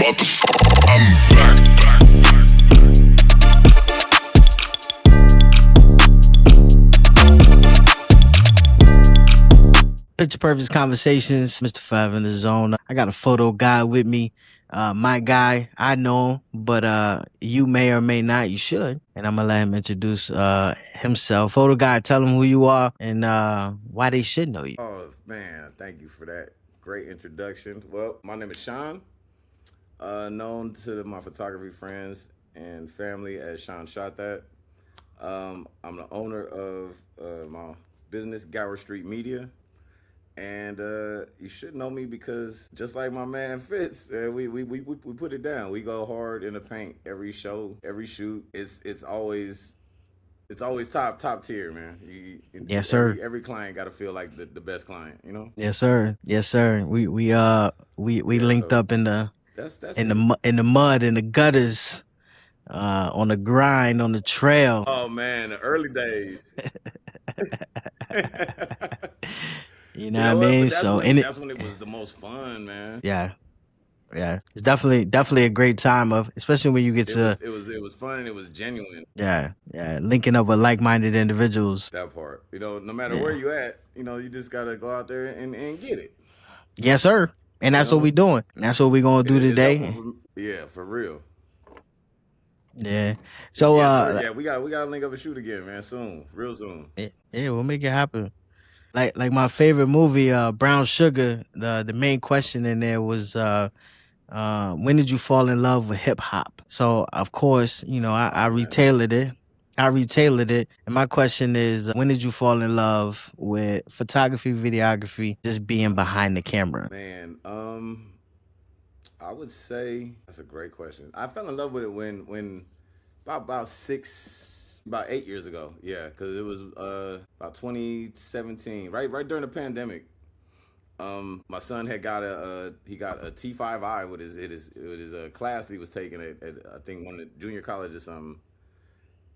Motherfucker, I'm back. Picture Perfect Conversations, Mr. Five in the Zone. I got a photo guy with me. My guy, I know him, but you may or may not, you should. And I'm gonna let him introduce himself. Photo guy, tell him who you are and why they should know you. Oh man, thank you for that great introduction. Well, my name is Sean, known to my photography friends and family as Sean Shot That. I'm the owner of my business, Gower Street Media. And you should know me because just like my man Fitz, we put it down. We go hard in the paint every show, every shoot. It's always top tier, man. Yes, sir. Every client got to feel like the best client, you know. Yes, sir. Yes, sir. We linked so up in the that's in the mud, in the gutters, on the grind, on the trail. Oh man, the early days. You know what I mean? That's when it was the most fun, man. Yeah. It's definitely a great time especially when you get to. It was fun and it was genuine. Yeah, linking up with like-minded individuals. That part, no matter where you at, you just gotta go out there and get it. Yes, sir. And that's what we doing. And that's what we gonna do today. Yeah, for real. Yeah. So we gotta link up and shoot again, man. Soon, real soon. Yeah, we'll make it happen. Like my favorite movie, Brown Sugar. The main question in there was, when did you fall in love with hip hop? So of course, I retailored it. And my question is, when did you fall in love with photography, videography, just being behind the camera? Man, I would say that's a great question. I fell in love with it when about 8 years ago. Yeah, because it was about 2017, right during the pandemic. My son had got a T5i with his class that he was taking at I think one of the junior college or something,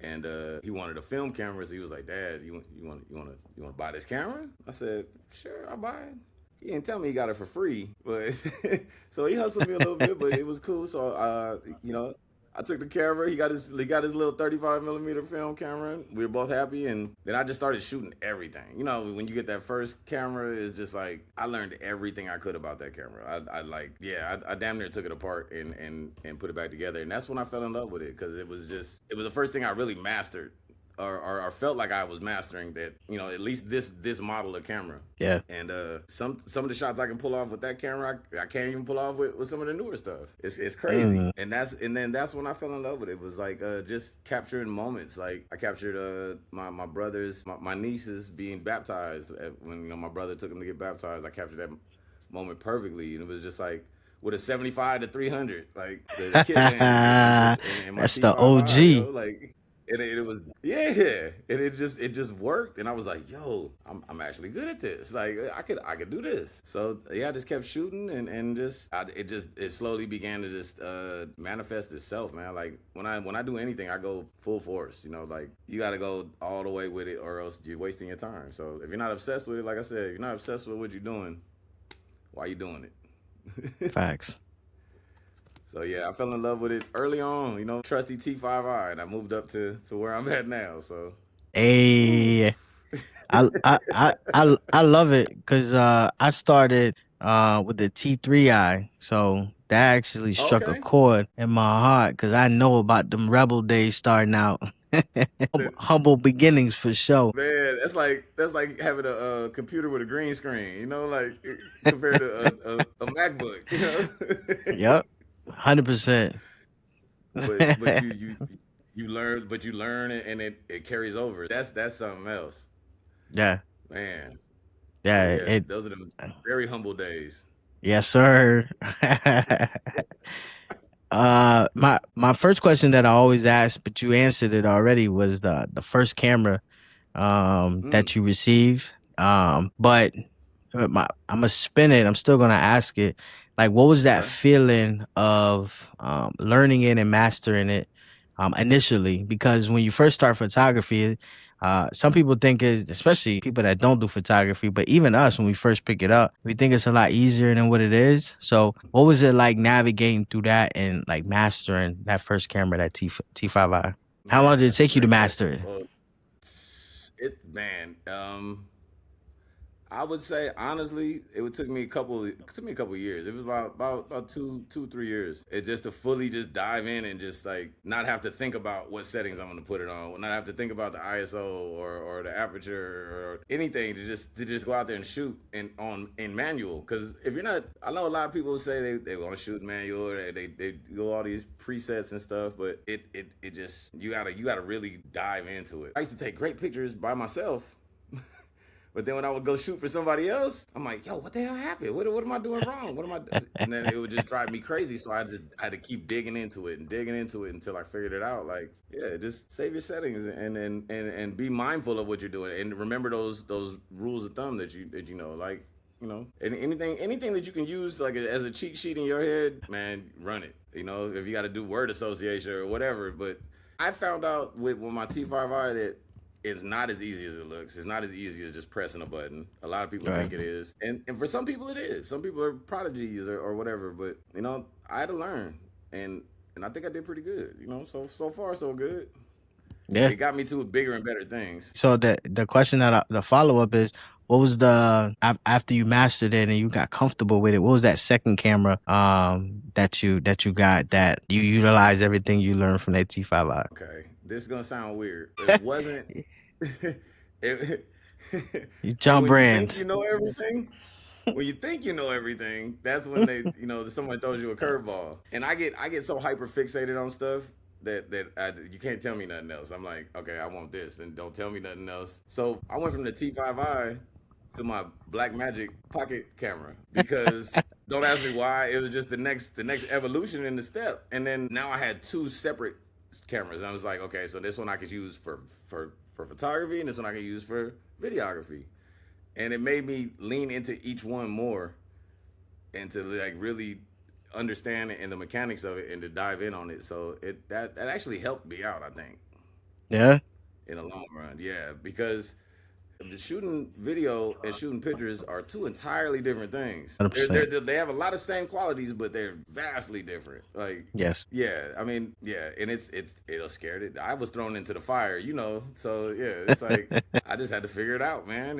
and he wanted a film camera. So he was like, "Dad, you want to buy this camera?" I said, "Sure, I'll buy it." He didn't tell me he got it for free, but so he hustled me a little bit, but it was cool. So I took the camera. He got his little 35 millimeter film camera. We were both happy, and then I just started shooting everything. When you get that first camera, it's just like I learned everything I could about that camera. I damn near took it apart and put it back together, and that's when I fell in love with it because it was the first thing I really mastered. Or felt like I was mastering that, at least this model of camera. Yeah. And some of the shots I can pull off with that camera, I can't even pull off with some of the newer stuff. It's crazy. Mm. And then that's when I fell in love with it. It was like just capturing moments. Like I captured my brothers, my nieces being baptized. When my brother took them to get baptized, I captured that moment perfectly. And it was just like with a 75 to 300, like the kid and that's the OG. And it was and it just worked, and I was like, yo, I'm actually good at this. Like I could do this. So yeah, I just kept shooting and it slowly began to just manifest itself, man. Like when I do anything, I go full force. Like you got to go all the way with it, or else you're wasting your time. So if you're not obsessed with it, like I said, if you're not obsessed with what you're doing, why are you doing it? Facts. So yeah, I fell in love with it early on, trusty T5i, and I moved up to where I'm at now. So, hey, I love it because I started with the T3i, so that actually struck a chord in my heart because I know about them rebel days starting out. Humble beginnings for sure. Man, that's like having a computer with a green screen, like compared to a MacBook, Yep. 100%. But you learn it and it carries over. That's something else. Yeah. Man. Yeah. Those are the very humble days. Yes, sir. My first question that I always ask, but you answered it already, was the first camera that you received. But I'm gonna spin it. I'm still gonna ask it. Like, what was that feeling of learning it and mastering it initially? Because when you first start photography, Some people think it's, especially people that don't do photography, but even us, when we first pick it up, we think it's a lot easier than what it is. So what was it like navigating through that and like mastering that first camera, that T5i? How long Man, did it that's a take you to great master question. it? Well, I would say honestly, it took me a couple years. It was about 3 years. It just to fully just dive in and just like not have to think about what settings I'm gonna put it on, not have to think about the ISO or the aperture or anything to just go out there and shoot in manual. Because if you're not, I know a lot of people say they want to shoot manual, or they go all these presets and stuff, but it just you gotta really dive into it. I used to take great pictures by myself. But then when I would go shoot for somebody else, I'm like, yo, what the hell happened? What am I doing wrong? What am I doing? And then it would just drive me crazy. So I just had to keep digging into it until I figured it out. Like, yeah, just save your settings and be mindful of what you're doing. And remember those rules of thumb that you know, like, you know, and anything that you can use like as a cheat sheet in your head, man, run it. You know, if you got to do word association or whatever. But I found out with my T5i that it's not as easy as it looks. It's not as easy as just pressing a button. A lot of people Right. think it is. And for some people it is. Some people are prodigies or whatever. But, you know, I had to learn. And I think I did pretty good. You know, so far so good. Yeah. It got me to bigger and better things. So the question the follow up is, what was after you mastered it and you got comfortable with it? What was that second camera that you got that you utilized everything you learned from that T5i? Okay, this is gonna sound weird. It wasn't. it, You jump when you think brands. you know everything, when you think you know everything, that's when someone throws you a curveball. And I get so hyper fixated on stuff that you can't tell me nothing else. I'm like, okay, I want this, and don't tell me nothing else. So I went from the T5i to my Blackmagic pocket camera because don't ask me why. It was just the next evolution in the step. And then now I had two separate cameras. And I was like, okay, so this one I could use for photography, and this one I could use for videography. And it made me lean into each one more and to like really understand it and the mechanics of it and to dive in on it. So that actually helped me out, I think, Yeah. in the long run. Yeah, because the shooting video and shooting pictures are two entirely different things. 100%. They have a lot of same qualities, but they're vastly different. Like, Yes. yeah, I mean, yeah, and it'll scare it. I was thrown into the fire, you know. So yeah, it's like I just had to figure it out, man.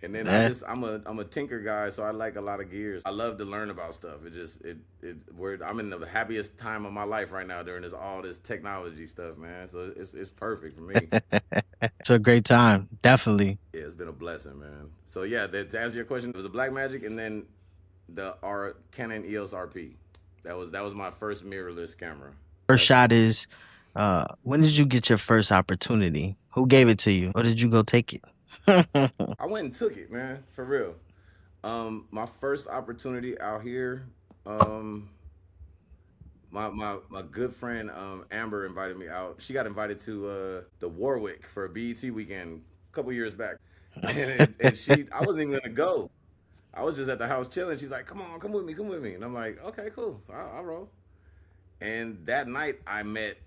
And then Yeah. I'm a tinker guy, so I like a lot of gears. I love to learn about stuff. I'm in the happiest time of my life right now during all this technology stuff, man. So it's perfect for me. It's a great time. Definitely. Yeah, it's been a blessing, man. So yeah, to answer your question, it was a Blackmagic and then the Canon EOS RP. That was my first mirrorless camera. First shot is, when did you get your first opportunity? Who gave it to you? Or did you go take it? I went and took it, man, for real. My first opportunity out here, my good friend Amber invited me out. She got invited to the Warwick for a BET weekend a couple years back, and I wasn't even gonna go. I was just at the house chilling. She's like, "Come on, come with me," and I'm like, "Okay, cool, I'll roll." And that night I met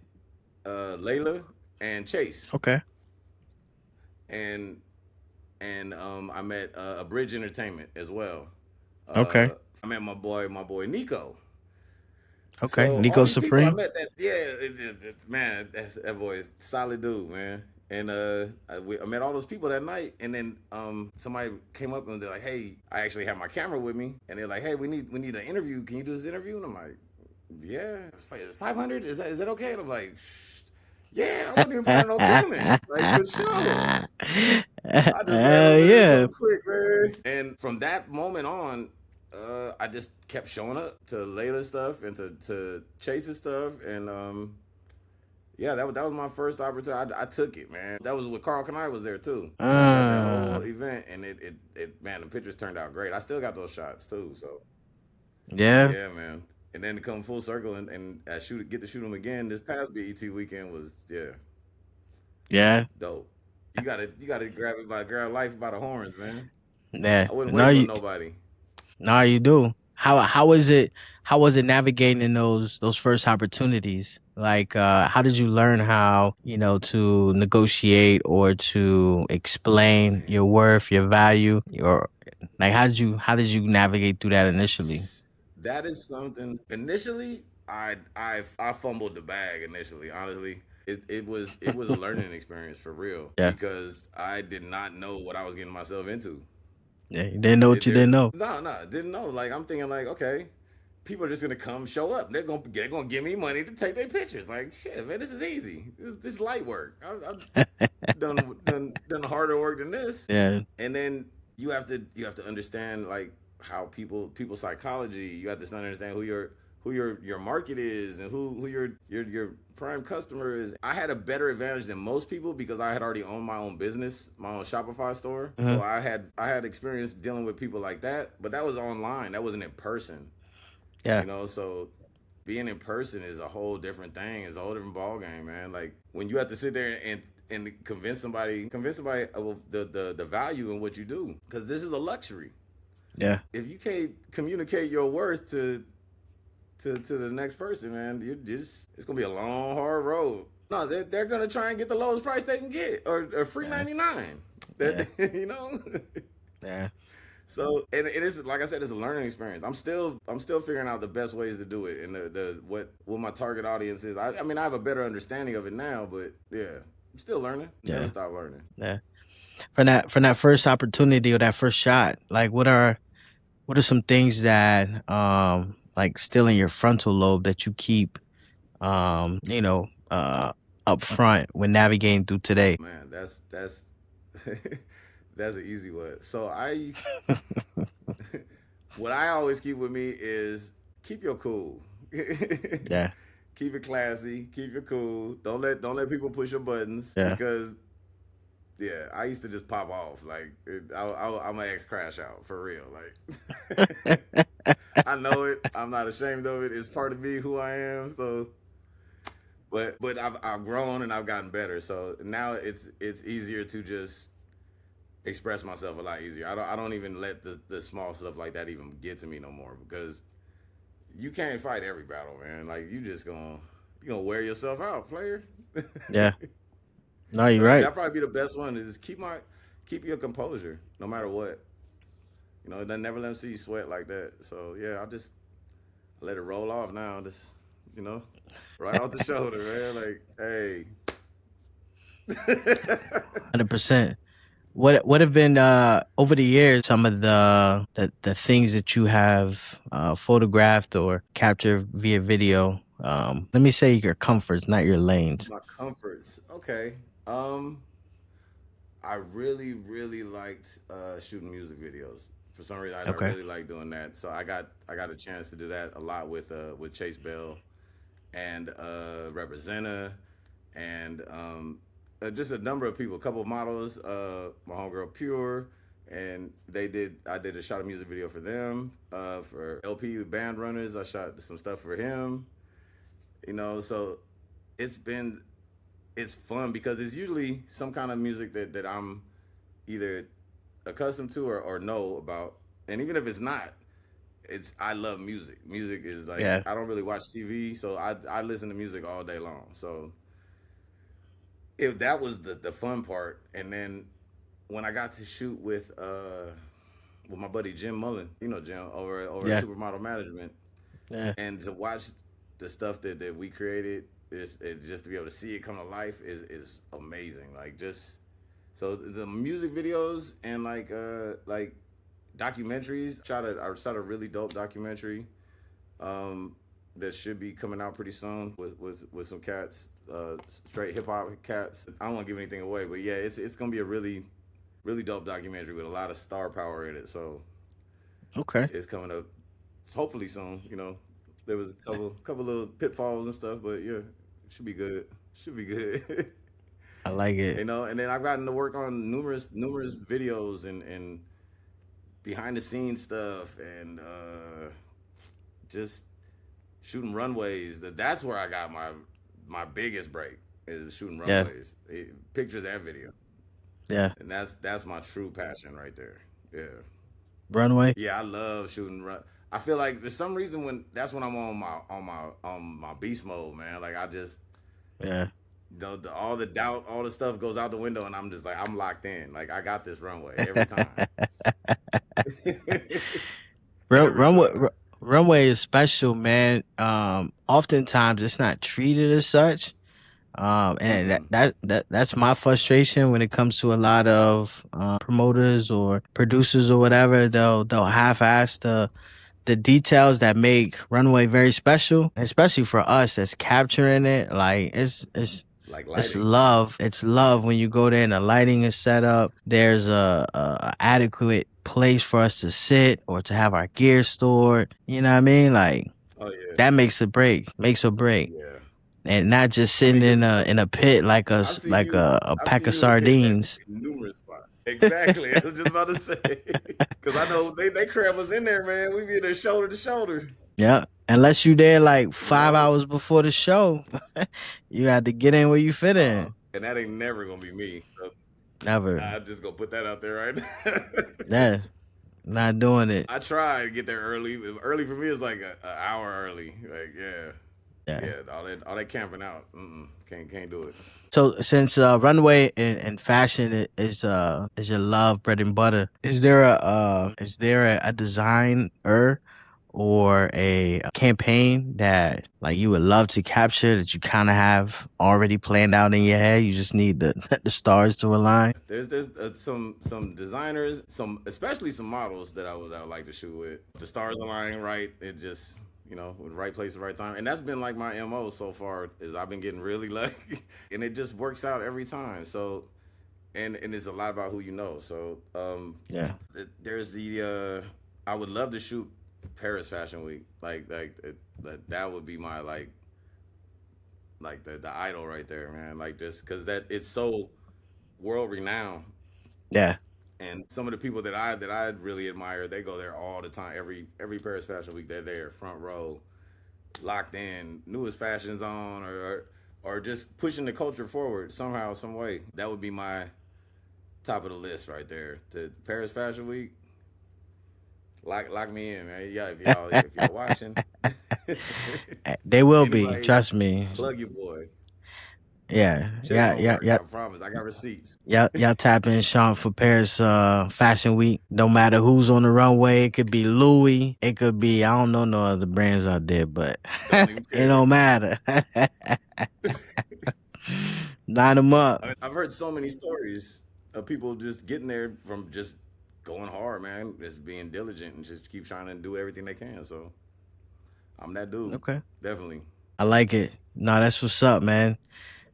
Layla and Chase, Okay. and I met Bridge Entertainment as well. Okay. I met my boy Nico. Okay. So Nico all these people I Supreme. met, man, that boy is a solid dude, man. And I met all those people that night, and then somebody came up and they're like, "Hey, I actually have my camera with me," and they're like, "Hey, we need an interview. Can you do this interview?" And I'm like, "Yeah, it's 500. Is that okay?" And I'm like, "Yeah, I wasn't even planning on filming, like for sure." I just ran over there Yeah. so quick, man. And from that moment on, I just kept showing up to Layla's stuff and to Chase's stuff, and yeah, that was my first opportunity. I took it, man. That was with Carl Kanai was there too. I shot that whole event, and it man, the pictures turned out great. I still got those shots too. So Yeah. yeah, man. And then to come full circle and get to shoot them again this past BET weekend was Yeah. dope. You gotta grab life by the horns, man. Yeah. I wouldn't No, wait you for nobody. no, you do. how was it? How was it navigating in those first opportunities? Like, how did you learn how to negotiate or to explain your worth, your value, your like how did you navigate through that initially? That is something. Initially, I fumbled the bag initially. Honestly, it was a learning experience for real Yeah, because I did not know what I was getting myself into. yeah. You didn't know what you There's didn't know. no, didn't know. Like I'm thinking, like okay, people are just gonna come show up. They're gonna give me money to take their pictures. Like shit, man, this is easy. This is light work. I've done harder work than this. Yeah, And then you have to understand like how people's psychology. You have to understand who your market is and who your prime customer is. I had a better advantage than most people because I had already owned my own business, my own Shopify store. uh So I had experience dealing with people like that, but that was online. That wasn't in person. yeah, So being in person is a whole different thing. It's a whole different ball game, man. Like when you have to sit there and convince somebody of the value in what you do, because this is a luxury. yeah, If you can't communicate your worth to the next person, man, you just it's gonna be a long, hard road. No, they're gonna try and get the lowest price they can get, or free yeah, 99. yeah, That yeah, So and it's like I said, it's a learning experience. I'm still figuring out the best ways to do it and the what my target audience is. I mean I have a better understanding of it now, but yeah, I'm still learning. Never yeah, stop learning. yeah. From that first opportunity or that first shot, like what are some things that like still in your frontal lobe that you keep um, you know, uh up front when navigating through today? Man, that's that's an easy one. So I what I always keep with me is keep your cool. Yeah, Keep it classy, keep it cool. Don't let people push your buttons yeah, because yeah, I used to just pop off. Like I'm an ex crash out for real. Like I know it. I'm not ashamed of it. It's part of me, who I am. So, but I've grown and I've gotten better. So now it's easier to just express myself a lot easier. I don't even let the small stuff like that even get to me no more because you can't fight every battle, man. Like you gonna wear yourself out, player. yeah. No, you're So right. that probably be the best one is keep your composure no matter what. They never let them see you sweat like that. So yeah, I let it roll off now. Just you know, right off the shoulder, man. Like hey. 100%. What have been over the years some of the things that you have photographed or captured via video? Let me say your comforts, not your lanes. My comforts. Okay. Um, I really, really liked shooting music videos. For some reason, I Okay. really like doing that. So I got a chance to do that a lot with Chase Bell and Representa and just a number of people, a couple of models, my homegirl Pure, and I did a shot a music video for them. For LP Band Runners, I shot some stuff for him. So it's been it's fun because it's usually some kind of music that I'm either accustomed to or know about. And even if it's not, I love music. Music is like Yeah. I don't really watch TV, so I listen to music all day long. So if that was the fun part, and then when I got to shoot with my buddy Jim Mullen, Jim over at Yeah. Supermodel Management, Yeah. and to watch the stuff that we created just to be able to see it come to life is amazing. Like just so the music videos and like documentaries. I shot a really dope documentary that should be coming out pretty soon with some cats, straight hip hop cats. I don't want to give anything away, but yeah, it's gonna be a really really dope documentary with a lot of star power in it. So Okay. it's coming up hopefully soon. There was a couple little pitfalls and stuff, but yeah, it should be good. Should be good. I like it. And then I've gotten to work on numerous videos and behind the scenes stuff and just shooting runways. That's where I got my biggest break is shooting Yeah. runways, pictures and video, Yeah. and that's my true passion right there. Yeah. Runway. Yeah, I love shooting. I feel like there's some reason when that's when I'm on my beast mode, man. Like I just Yeah. all the doubt, all the stuff goes out the window, and I'm just like I'm locked in. Like I got this runway every time. Every Runway time. runway is special, man. Oftentimes it's not treated as such. And that's my frustration when it comes to a lot of promoters or producers or whatever. They'll half-ass the details that make runway very special, especially for us that's capturing it. Like Like it's lighting. love. It's love when you go there and the lighting is set up. There's a adequate place for us to sit or to have our gear stored. You know what I mean? Like Oh yeah, that makes or break. yeah. And not just I sitting mean, in a pit like I've seen a I've pack seen of you in the pit at sardines. numerous spots. Exactly. I was just about to say because I know they cram us in there, man. We be there shoulder to shoulder. Yeah. Unless you there like You 5 hours before the show, you had to get in where you fit in. And that ain't never gonna be me. So Never. I just gonna put that out there right now. Yeah. Not doing it. I try to get there early. Early for me is like an hour early. Like Yeah. all that camping out. Can't do it. So since runway and fashion is your love, bread and butter, is there a designer or a campaign that like you would love to capture that you kind of have already planned out in your head? You just need the the stars to align. There's some designers, especially some models that I would like to shoot with. The stars aligning right, it just with the right place, the right time, and that's been like my MO so far. Is I've been getting really lucky, and it just works out every time. So, and it's a lot about who you know. So, Yeah. there's the I would love to shoot Paris Fashion Week. Like that would be my like the idol right there, man. Like just because that it's so world renowned. Yeah. And some of the people that I really admire, they go there all the time. Every Paris Fashion Week, they're there, front row, locked in, newest fashions on, or just pushing the culture forward somehow, some way. That would be my top of the list right there. The Paris Fashion Week, lock me in, man. Yeah, if y'all watching, They will be, anybody, trust me. plug your boy. Yeah. Shit Yeah. gonna Yeah. work. Yeah. I promise. I got receipts. Y'all tap in Sean for Paris Fashion Week. No matter who's on the runway, it could be Louis, it could be I don't know no other brands out there, but Don't even it care. don't matter. Line them up. I've heard so many stories of people just getting there from just going hard, man. Just being diligent and just keep trying to do everything they can. So I'm that dude. Okay. Definitely. I like it. No, that's what's up, man.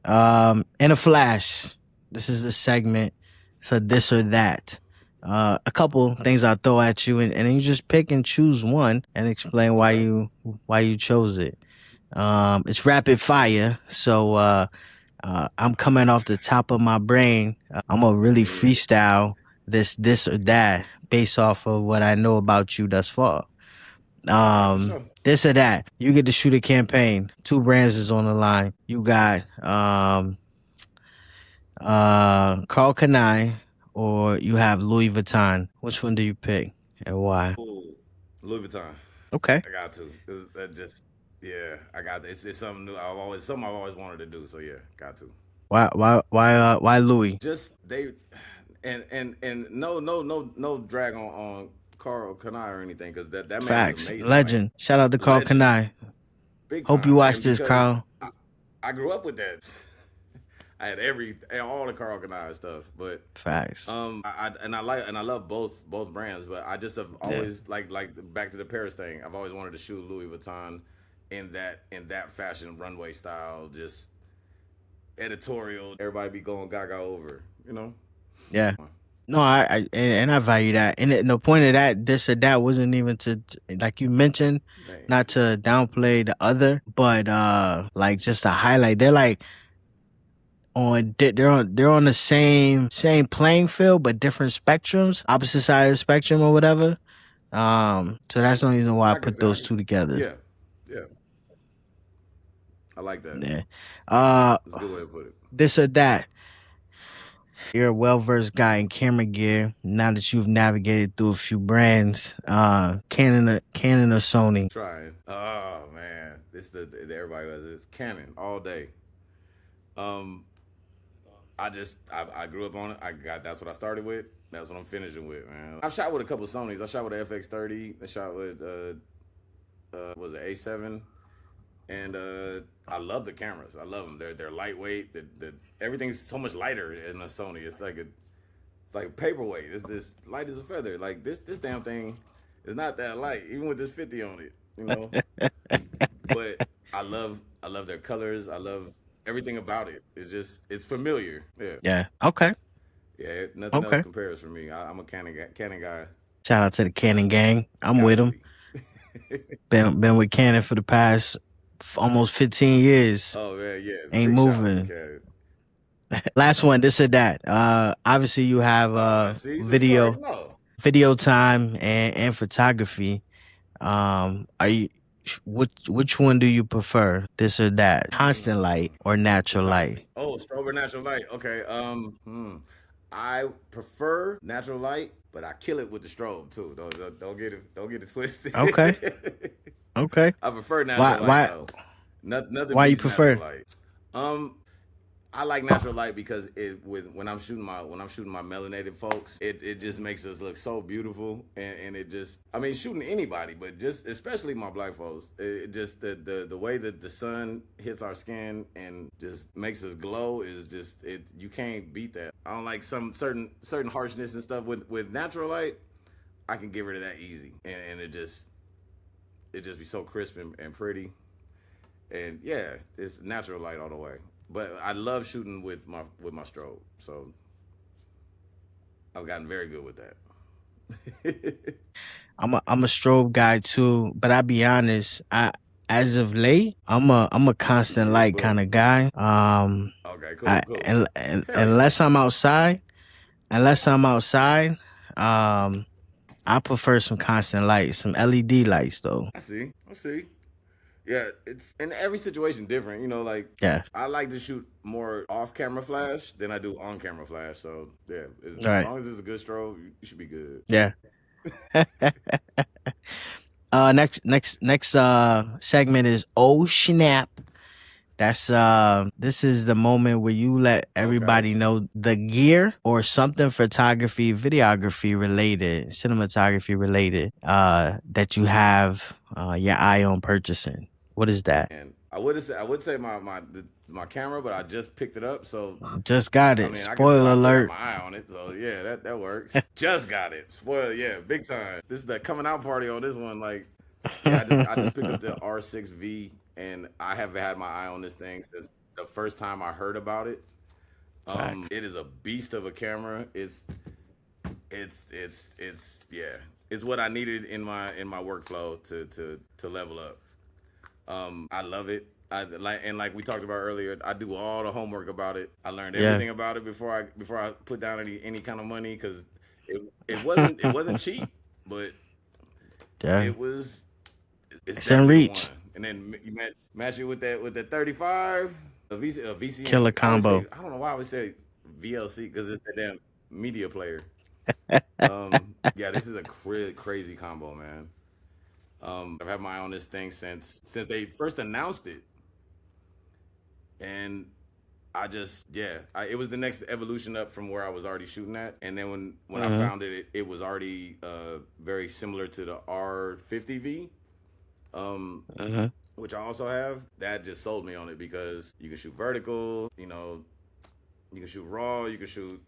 In a flash, this is the segment. It's a this or that. A couple things I'll throw at you, and then you just pick and choose one and explain why you chose it. It's rapid fire, so I'm coming off the top of my brain. I'm gonna really freestyle this or that based off of what I know about you thus far. Sure. This or that. You get to shoot a campaign. 2 brands is on the line. You got Carl Kanai or you have Louis Vuitton. Which one do you pick and why? Ooh, Louis Vuitton. Okay. I got to. That just I got it's something new. I've always wanted to do. So yeah, got to. Why Louis? Just they and no drag on Carl Kanai or anything because that man is Facts. amazing. Legend. Like, Shout out to Carl legend. Kanai. Big Hope time, you watch man, this, because Carl. I grew up with that. I had all the Carl Kanai stuff, but Facts. I love both brands, but I just have always like back to the Paris thing. I've always wanted to shoot Louis Vuitton in that fashion runway style, just editorial. Everybody be going gaga over, Yeah. No, I value that. And the point of that, this or that, wasn't even to, like you mentioned, Man. not to downplay the other, but like just to highlight. They're like they're on the same playing field, but different spectrums, opposite side of the spectrum or whatever. So that's the only reason why I put those two together. Yeah. I like that. Yeah. That's a good way to put it. This or that. You're a well-versed guy in camera gear. Now that you've navigated through a few brands, Canon or Sony? Trying. Oh man, this everybody was it's Canon all day. Um, I grew up on it. That's what I started with. That's what I'm finishing with, man. I've shot with a couple Sonys. I shot with the FX30. I shot with was it A7, and I love the cameras. I love them. They're lightweight. Everything's so much lighter in a Sony. It's like paperweight. It's this light as a feather. Like this damn thing is not that light, even with this 50 on it. You know. But I love their colors. I love everything about it. It's familiar. Yeah. Yeah. Okay. Yeah. Nothing else compares for me. I'm a Canon guy. Shout out to the Canon gang. I'm with them. Been with Canon for the past almost 15 years. Oh man, yeah. Ain't moving. Last one, this or that. Obviously you have video time and photography. Which one do you prefer? This or that? Constant light or natural light? Oh, strobe or natural light. Okay. I prefer natural light, but I kill it with the strobe too. Don't get it twisted. Okay. Okay. I prefer natural light though. Nothing. Why you prefer? Light. I like natural light because when I'm shooting my melanated folks, it just makes us look so beautiful, and it just, I mean, shooting anybody, but just especially my black folks, it just the way that the sun hits our skin and just makes us glow is just you can't beat that. I don't like some certain harshness and stuff with natural light. I can get rid of that easy, and it just be so crisp and pretty, and yeah, it's natural light all the way. But I love shooting with my strobe, so I've gotten very good with that. I'm a strobe guy too, but I'll be honest, as of late, I'm a constant light kind of guy. Okay, cool. And unless I'm outside, I prefer some constant light, some LED lights though. I see. Yeah, it's in every situation different, you know, like yeah. I like to shoot more off-camera flash than I do on-camera flash. So yeah, as long as it's a good strobe, you should be good. Yeah. Next segment is Oh Snap. That's this is the moment where you let everybody know the gear or something photography, videography related, cinematography related that you have your eye on purchasing. What is that? And I would say my camera, but I just picked it up, so just got it. I mean, spoiler alert. My eye on it, so yeah, that works. Just got it. Spoiler, yeah, big time. This is the coming out party on this one. Like, yeah, I just picked up the R6V, and I have had my eye on this thing since the first time I heard about it. It is a beast of a camera. It's what I needed in my workflow to level up. I love it. Like we talked about earlier, I do all the homework about it. I learned everything about it before I put down any kind of money, because it wasn't cheap, but it's in reach. And then you match it with that 35, a VCM killer combo. I don't know why I would say VLC, because it's that damn media player. Yeah, this is a crazy combo, man. I've had my eye on this thing since they first announced it, and it was the next evolution up from where I was already shooting at. And then when I found it was already very similar to the R50V, which I also have. That just sold me on it, because you can shoot vertical, you know, you can shoot raw, you can shoot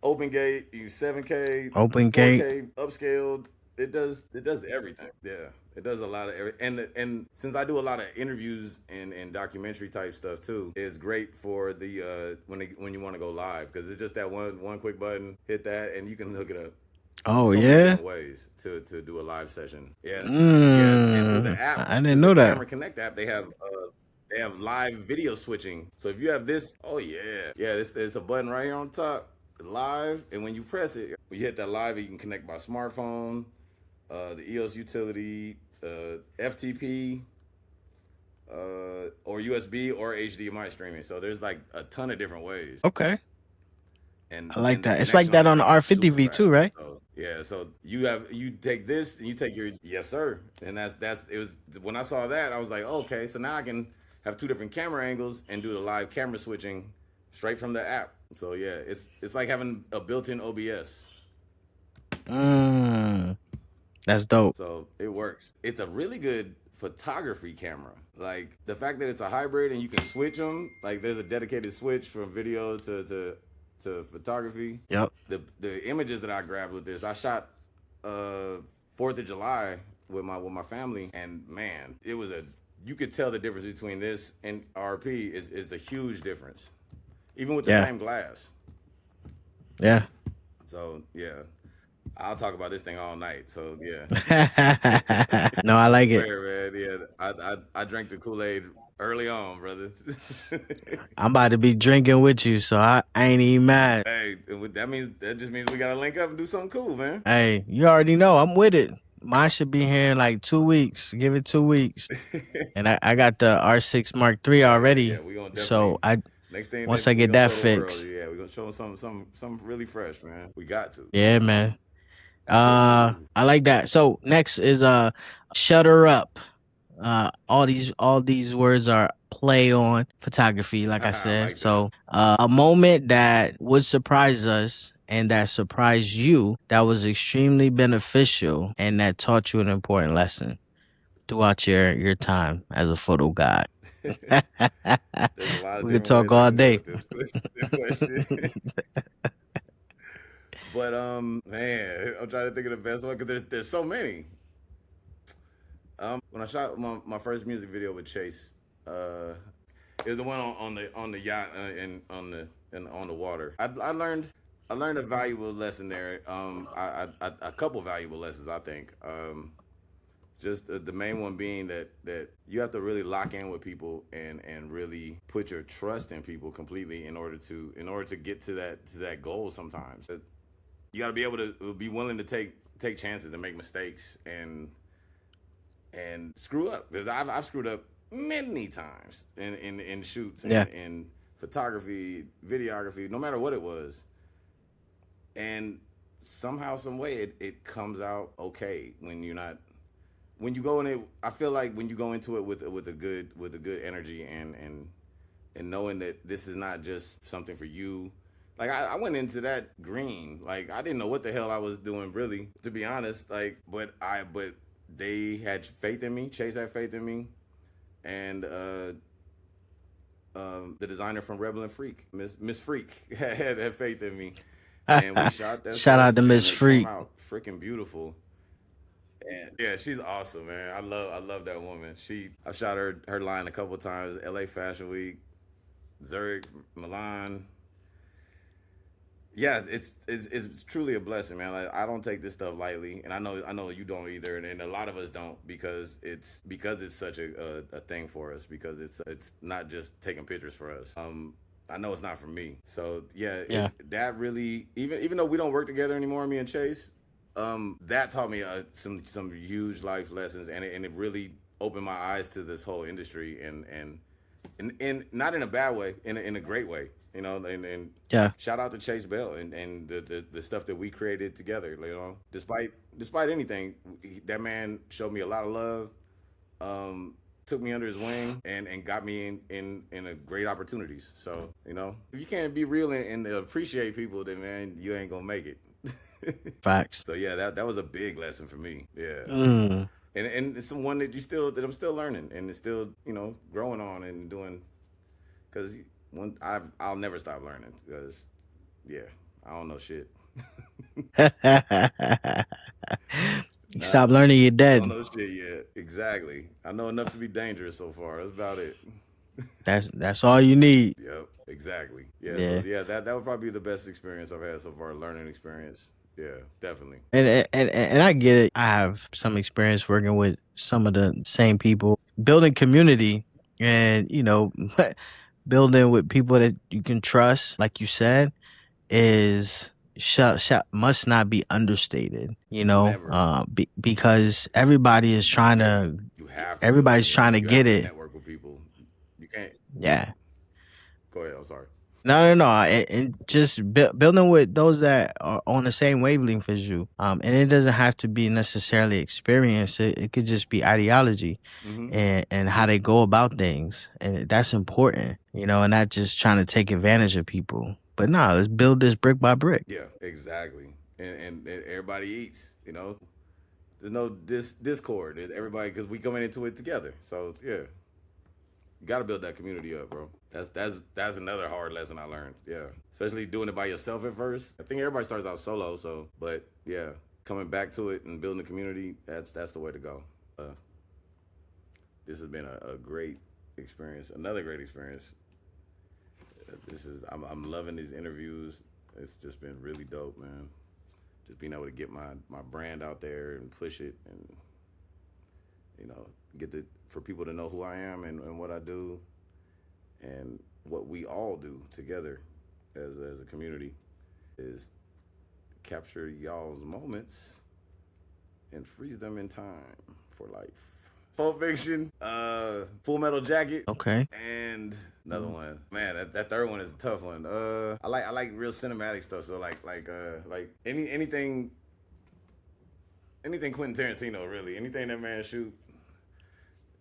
open gate, you use 7K, open 4K, gate, upscaled. It does everything. Yeah, it does a lot of and since I do a lot of interviews and documentary type stuff too, it's great for the when you want to go live, because it's just that one quick button, hit that, and you can hook it up. Oh, so yeah? many different ways to do a live session. Yeah. Yeah. And through the app, I didn't know that. Camera Connect app, they have live video switching. So if you have this, there's a button right here on top, live, and when you press it, when you hit that live, you can connect by smartphone, the EOS utility, FTP, or USB or HDMI streaming. So there's like a ton of different ways. Okay. I like the that. It's like connection on that the on the screen is super R50V too, fast. right? So yeah, so you take this and you take your yes sir, and that's it was when I saw that I was like, okay, so now I can have two different camera angles and do the live camera switching straight from the app. So yeah, it's like having a built-in OBS. That's dope. So it works. It's a really good photography camera. Like the fact that it's a hybrid and you can switch them. Like there's a dedicated switch from video to photography. Yep. The images that I grabbed with this, I shot 4th of July with my family, and man, it was you could tell the difference between this and RP is a huge difference, even with the Yeah. same glass. Yeah. So yeah, I'll talk about this thing all night. So yeah. No, I like it. Swear, man. Yeah, I drank the Kool-Aid early on, brother. I'm about to be drinking with you, so I ain't even mad. Hey, that just means we gotta link up and do something cool, man. Hey, you already know I'm with it. Mine should be here in like 2 weeks. Give it 2 weeks. And I got the R6 Mark III already. Yeah, we gonna So next thing once I we get gonna that show the world, fixed. yeah, we're gonna show them something really fresh, man. We got to. Yeah, man. I like that. So next is Shutter Up. All these words are play on photography, like I said. like So a moment that would surprise us and that surprised you, that was extremely beneficial and that taught you an important lesson throughout your time as a photo guide. There's a lot of We could different talk ways I all can day. go with this question. But man, I'm trying to think of the best one because there's so many. When I shot my first music video with Chase, it was the one on the yacht and on the water. I learned a valuable lesson there. A couple valuable lessons, I think. Just the main one being that you have to really lock in with people and really put your trust in people completely in order to get to that goal. Sometimes you got to be able to be willing to take chances and make mistakes and screw up, because I've screwed up many times in shoots and Yeah. in photography, videography, no matter what it was. And somehow, some way, it comes out okay when you go in it. I feel like when you go into it with a good energy and knowing that this is not just something for you. Like I went into that green, like I didn't know what the hell I was doing, really, to be honest. Like, but they had faith in me. Chase had faith in me, and the designer from Rebel and Freak, Miss Freak, had faith in me, and we shot that. Shout out to Miss Freak. Came out freaking beautiful. And yeah, she's awesome, man. I love that woman. I shot her line a couple times. LA Fashion Week, Zurich, Milan. Yeah, it's truly a blessing, man. Like, I don't take this stuff lightly, and I know you don't either, and a lot of us don't, because it's such a thing for us, because it's not just taking pictures for us. I know it's not for me. So yeah. That really, even though we don't work together anymore, me and Chase, that taught me some huge life lessons, and it really opened my eyes to this whole industry, and not in a bad way, in a great way, you know. And Yeah. shout out to Chase Bell and the stuff that we created together. You know, despite anything, that man showed me a lot of love, took me under his wing, and got me in a great opportunities. So, you know, if you can't be real and appreciate people, then man, you ain't gonna make it. Facts. So yeah, that was a big lesson for me. Yeah. Mm. And it's one that I'm still learning, and it's still, you know, growing on and doing, because I'll never stop learning, because yeah, I don't know shit. You stop learning, you're I dead. don't know shit yet. Exactly. I know enough to be dangerous so far. That's about it. That's all you need. Yep. Exactly. Yeah. Yeah. So yeah, that would probably be the best experience I've had so far, learning experience. Yeah, definitely. And I get it. I have some experience working with some of the same people, building community, and you know, building with people that you can trust, like you said, is must not be understated. You know, Never. because everybody is trying to. You have to. Everybody's do it. trying to You get have it. network with people. You can't. Yeah. Go ahead. I'm sorry. No. And just building with those that are on the same wavelength as you. And it doesn't have to be necessarily experience. It could just be ideology Hmm. and how they go about things. And that's important, and not just trying to take advantage of people. But nah, let's build this brick by brick. Yeah, exactly. And everybody eats. There's no discord. Everybody, because we coming into it together. So yeah, you got to build that community up, bro. That's another hard lesson I learned. Yeah, especially doing it by yourself at first. I think everybody starts out solo. So, but yeah, coming back to it and building a community. That's the way to go. Uh, this has been a great experience. Another great experience. I'm loving these interviews. It's just been really dope, man. Just being able to get my brand out there and push it, and get for people to know who I am and what I do and what we all do together as a community is capture y'all's moments and freeze them in time for life. Pulp Fiction, Full Metal Jacket, Okay. and another one. Man, that third one is a tough one. I like real cinematic stuff. So like anything Quentin Tarantino, really. Anything that man shoot,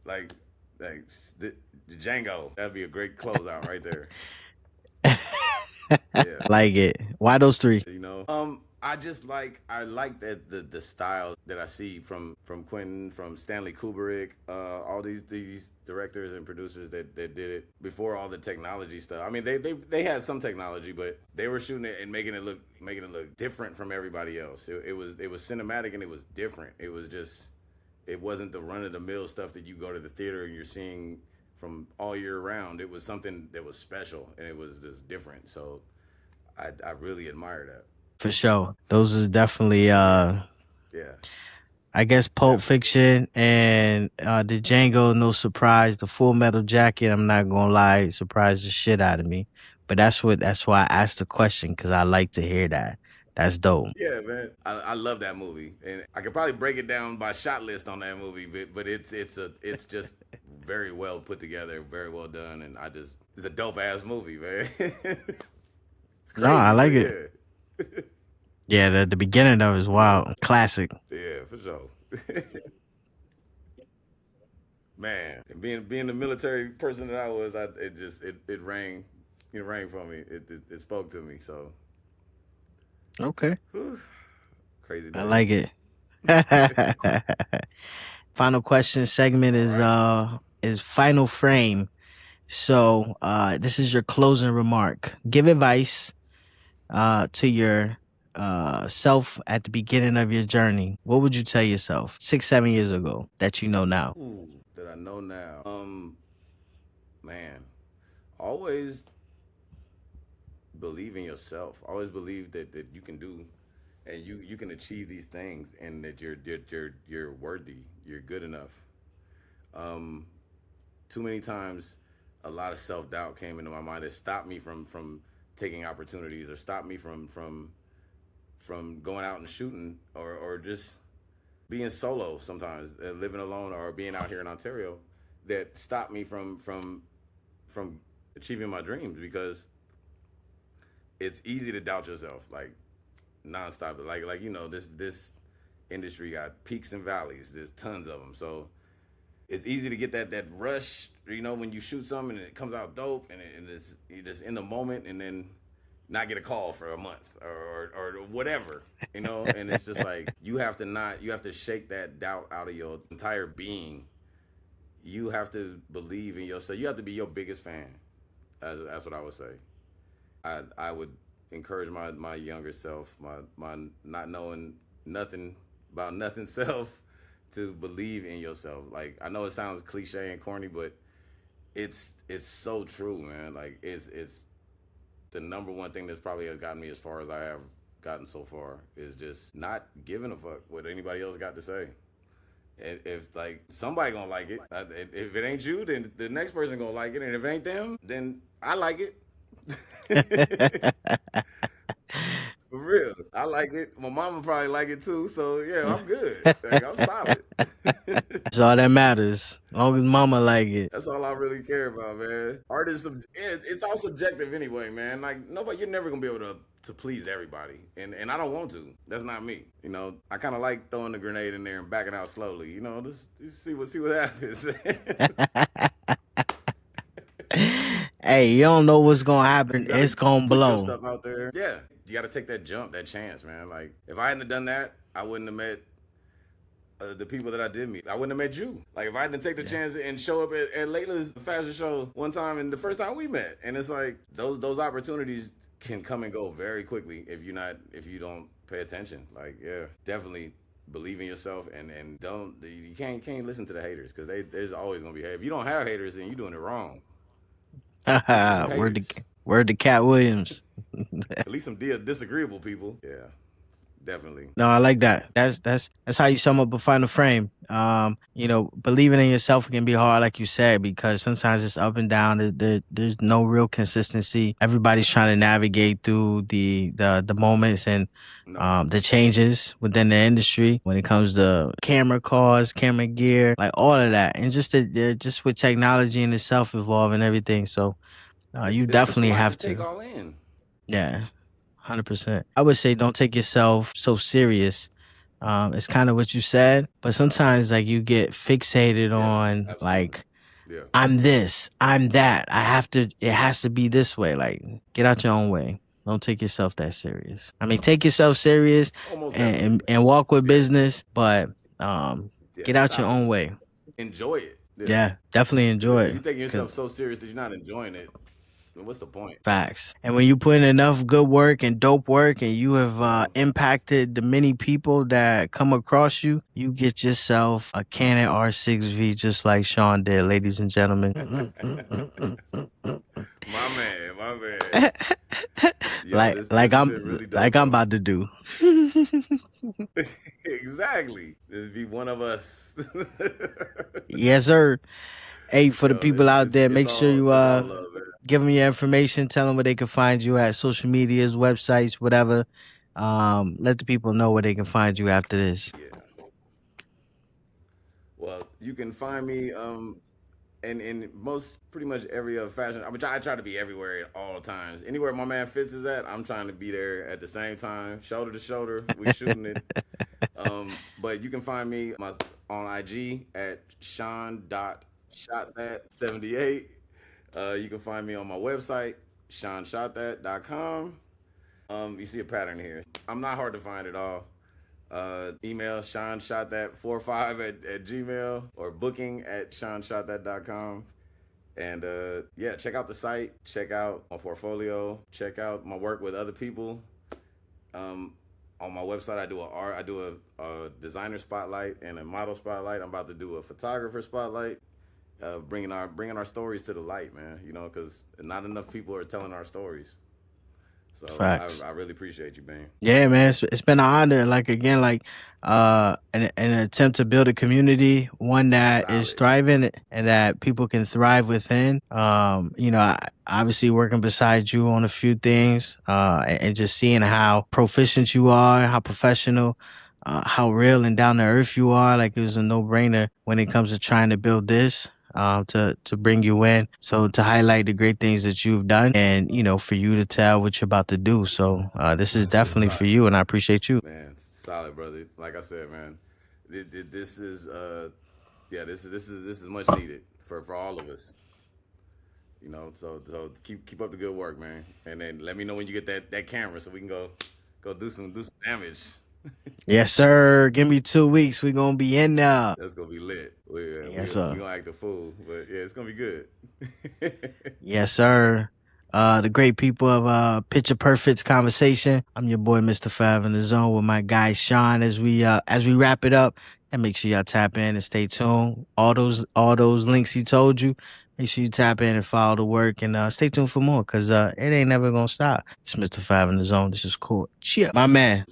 like the Django. That'd be a great closeout right there. Yeah. Like it. Why those three? I like that the style that I see from Quentin, from Stanley Kubrick, all these directors and producers that did it before all the technology stuff. I mean, they had some technology, but they were shooting it and making it look different from everybody else. It was cinematic and it was different. It wasn't the run of the mill stuff that you go to the theater and you're seeing from all year round. It was something that was special and it was just different. So I really admire that. For sure. Those is definitely Yeah. I guess Pulp Fiction and the Django, no surprise. The Full Metal Jacket, I'm not gonna lie, surprised the shit out of me. But that's why I asked the question, because I like to hear that. That's dope. Yeah, man. I love that movie, and I could probably break it down by shot list on that movie, but it's just very well put together, very well done, and it's a dope ass movie, man. It's No, I crazy, like but it. Yeah, the beginning of it is wild. Classic. yeah, for sure. Man, and being the military person that I was, it rang, for me. It spoke to me. So Okay. whew, crazy I days. like it. Final question segment is final frame. So this is your closing remark. Give advice to your self at the beginning of your journey. What would you tell yourself 6-7 years ago that you know now? Ooh, that I know now. Man, always believe in yourself. Always believe that you can do, and you can achieve these things, and that you're worthy. You're good enough. Too many times, a lot of self doubt came into my mind that stopped me from taking opportunities, or stopped me from going out and shooting, or just being solo sometimes, living alone, or being out here in Ontario, that stopped me from achieving my dreams, because it's easy to doubt yourself, like nonstop. This industry got peaks and valleys. There's tons of them, so it's easy to get that rush. When you shoot something and it comes out dope, and you're just in the moment, and then not get a call for a month or whatever, and it's just like you have to shake that doubt out of your entire being. You have to believe in yourself. You have to be your biggest fan. That's what I would say. I would encourage my younger self, my not knowing nothing about nothing self, to believe in yourself. Like, I know it sounds cliche and corny, but it's so true, man. Like, it's the number one thing that's probably has gotten me as far as I have gotten so far, is just not giving a fuck what anybody else got to say. And if like somebody gonna like it, if it ain't you, then the next person gonna like it, and if it ain't them, then I like it. For real. I like it. My mama probably like it too. So yeah, I'm good. Like, I'm solid. That's all that matters. As long as mama like it. That's all I really care about, man. Art is it's all subjective anyway, man. Like you're never gonna be able to please everybody, and I don't want to. That's not me. You know, I kind of like throwing the grenade in there and backing out slowly. You know, just see what happens. Hey, you don't know what's gonna happen. It's gonna Put your blow. stuff out there. Yeah, you got to take that jump, that chance, man. Like if I hadn't have done that, I wouldn't have met the people that I did meet. I wouldn't have met you. Like if I didn't take the chance and show up at Layla's fashion show one time and the first time we met, and it's like those opportunities can come and go very quickly if you don't pay attention. Like yeah, definitely believe in yourself and you can't listen to the haters because there's always gonna be haters. If you don't have haters, then you're doing it wrong. Word to Cat Williams. At least some disagreeable people. Yeah, definitely. No, I like that. That's how you sum up a final frame. You know, believing in yourself can be hard, like you said, because sometimes it's up and down. There's no real consistency. Everybody's trying to navigate through the moments and the changes within the industry when it comes to camera cars, camera gear, like all of that, and just with technology in itself evolving and everything. So you definitely have to take all in. Yeah. 100%. I would say don't take yourself so serious. It's kind of what you said, but sometimes like you get fixated on absolutely. like Yeah. I'm this, I'm that. It has to be this way. Like get out your own way. Don't take yourself that serious. I mean, take yourself serious and walk with business, but get out your own way. Enjoy it. Yeah, definitely enjoy it. You're taking yourself so serious that you're not enjoying it. What's the point? Facts. And when you put in enough good work and dope work and you have impacted the many people that come across you, you get yourself a Canon R6V just like Sean did, ladies and gentlemen. My man. Yeah, like I'm about to do. Exactly. It'd be one of us. Yes, sir. Hey, for the people out there, make sure you give them your information. Tell them where they can find you at social medias, websites, whatever. Let the people know where they can find you after this. Yeah. Well, you can find me in pretty much every fashion. I try to be everywhere at all times. Anywhere my man Fitz is at, I'm trying to be there at the same time, shoulder to shoulder. We shooting it. But you can find me on IG at Sean.ShotThat78. You can find me on my website, SeanShotThat.com. You see a pattern here. I'm not hard to find at all. Email SeanShotThat45 at Gmail or booking@SeanShotThat.com. And yeah, check out the site, check out my portfolio, check out my work with other people. On my website, I do a designer spotlight and a model spotlight. I'm about to do a photographer spotlight. Bringing our stories to the light, man. You know, because not enough people are telling our stories. So I really appreciate you, man. Yeah, man, it's been an honor. Like again, an attempt to build a community, one that is thriving and that people can thrive within. You know, obviously working beside you on a few things, and just seeing how proficient you are, how professional, how real and down to earth you are. Like it was a no-brainer when it comes to trying to build this. To bring you in, so to highlight the great things that you've done, and you know, for you to tell what you're about to do. So this is definitely for you, and I appreciate you. Man, solid, brother. Like I said, man, this is much needed for all of us. You know, so keep up the good work, man, and then let me know when you get that camera so we can go do some damage. Yes, sir. Give me 2 weeks. We're going to be in there. That's going to be lit. Yes, sir. We're going to act a fool, but yeah, it's going to be good. Yes, sir. The great people of Picture Perfect's Conversation. I'm your boy, Mr. Five in the Zone, with my guy, Sean, as we wrap it up. And make sure y'all tap in and stay tuned. All those links he told you, make sure you tap in and follow the work, and stay tuned for more, because it ain't never going to stop. It's Mr. Five in the Zone. This is cool. Cheer. My man.